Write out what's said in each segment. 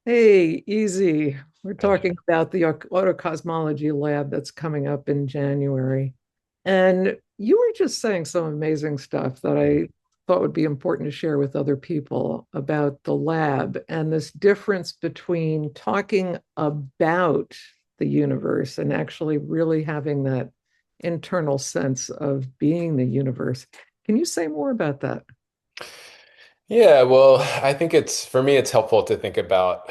Hey, easy. We're Hey. talking about the Autocosmology lab that's coming up in January. And you were just saying some amazing stuff that I thought would be important to share with other people about the lab and this difference between talking about the universe and actually really having that internal sense of being the universe. Can you say more about that? Yeah, well, I think for me, it's helpful to think about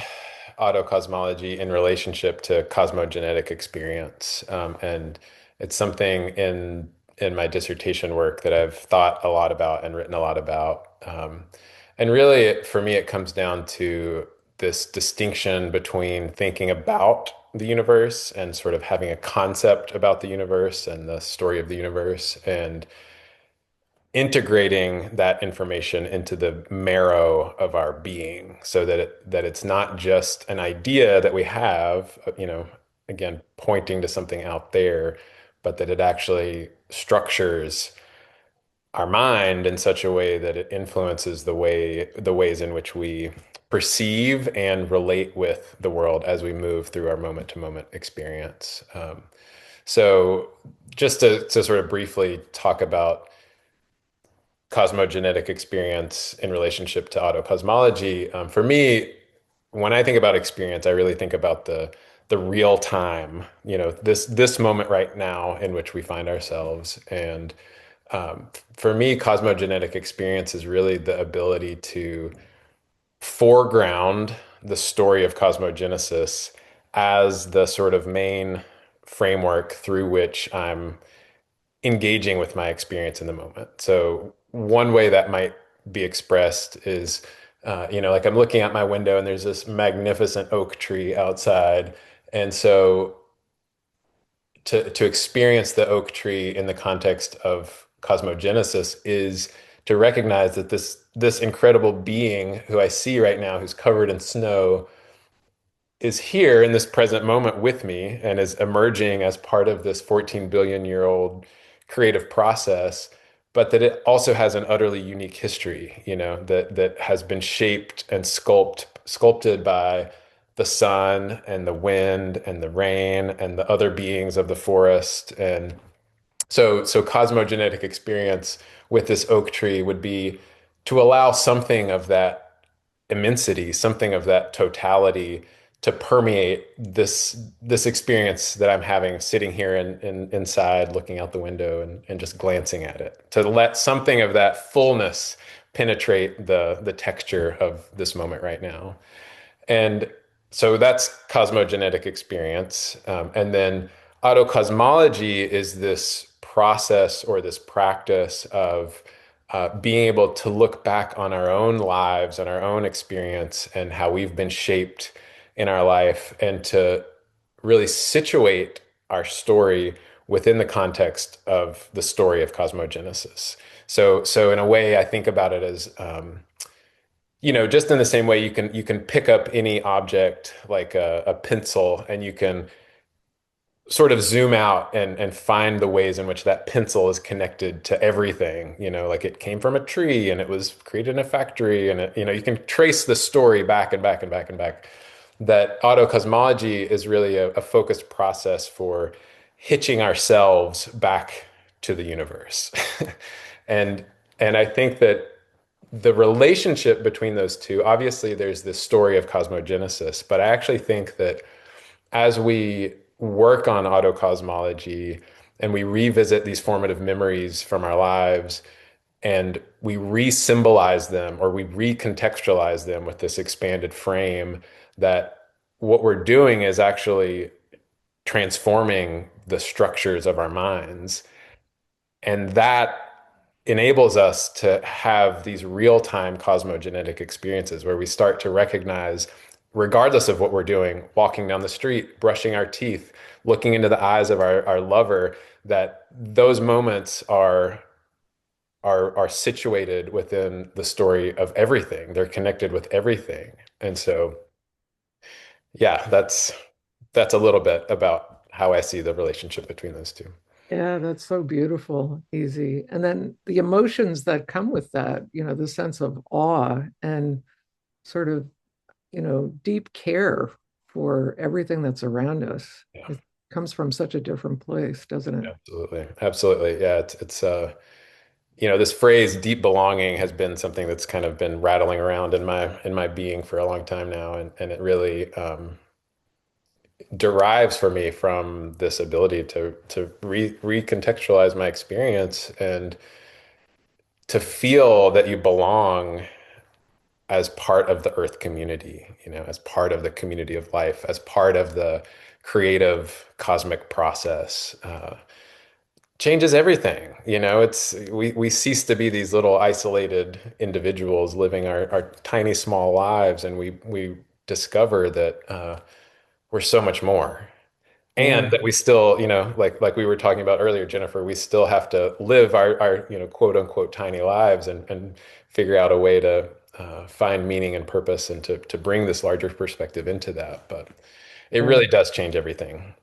autocosmology in relationship to cosmogenetic experience. And it's something in my dissertation work that I've thought a lot about and written a lot about. And really, for me, it comes down to this distinction between thinking about the universe and sort of having a concept about the universe and the story of the universe, and integrating that information into the marrow of our being so that it's not just an idea that we have, again, pointing to something out there, but that it actually structures our mind in such a way that it influences the ways in which we perceive and relate with the world as we move through our moment to moment experience. So just to sort of briefly talk about cosmogenetic experience in relationship to autocosmology. For me, when I think about experience, I really think about the real time, this moment right now in which we find ourselves. And for me, cosmogenetic experience is really the ability to foreground the story of cosmogenesis as the sort of main framework through which I'm engaging with my experience in the moment. So one way that might be expressed is, like I'm looking out my window and there's this magnificent oak tree outside. And so to experience the oak tree in the context of cosmogenesis is to recognize that this incredible being who I see right now, who's covered in snow, is here in this present moment with me and is emerging as part of this 14 billion year old creative process, but that it also has an utterly unique history, that has been shaped and sculpted by the sun and the wind and the rain and the other beings of the forest. And so cosmogenetic experience with this oak tree would be to allow something of that immensity, something of that totality to permeate this experience that I'm having sitting here inside looking out the window and just glancing at it. To let something of that fullness penetrate the texture of this moment right now. And so that's cosmogenetic experience. And then autocosmology is this process or this practice of being able to look back on our own lives and our own experience and how we've been shaped in our life and to really situate our story within the context of the story of cosmogenesis. So in a way, I think about it as just in the same way you can pick up any object like a pencil and you can sort of zoom out and find the ways in which that pencil is connected to everything, like it came from a tree and it was created in a factory and you can trace the story back and back and back and back. That autocosmology is really a focused process for hitching ourselves back to the universe. and and I think that the relationship between those two, obviously there's this story of cosmogenesis, but I actually think that as we work on autocosmology and we revisit these formative memories from our lives and we re-symbolize them or we recontextualize them with this expanded frame, that what we're doing is actually transforming the structures of our minds. And that enables us to have these real-time cosmogenetic experiences where we start to recognize, regardless of what we're doing, walking down the street, brushing our teeth, looking into the eyes of our lover, that those moments are situated within the story of everything. They're connected with everything. And so, yeah, that's a little bit about how I see the relationship between those two. Yeah, that's so beautiful, easy. And then the emotions that come with that, the sense of awe and sort of, deep care for everything that's around us. Yeah, It comes from such a different place, doesn't it? absolutely. Absolutely. Yeah, this phrase deep belonging has been something that's kind of been rattling around in my being for a long time now, and it really derives for me from this ability to recontextualize my experience and to feel that you belong as part of the earth community, as part of the community of life, as part of the creative cosmic process. Changes everything. We cease to be these little isolated individuals living our tiny small lives, and we discover that we're so much more. And Yeah, that we still, like we were talking about earlier, Jennifer, we still have to live our quote unquote tiny lives and figure out a way to find meaning and purpose and to bring this larger perspective into that. But it yeah. really does change everything.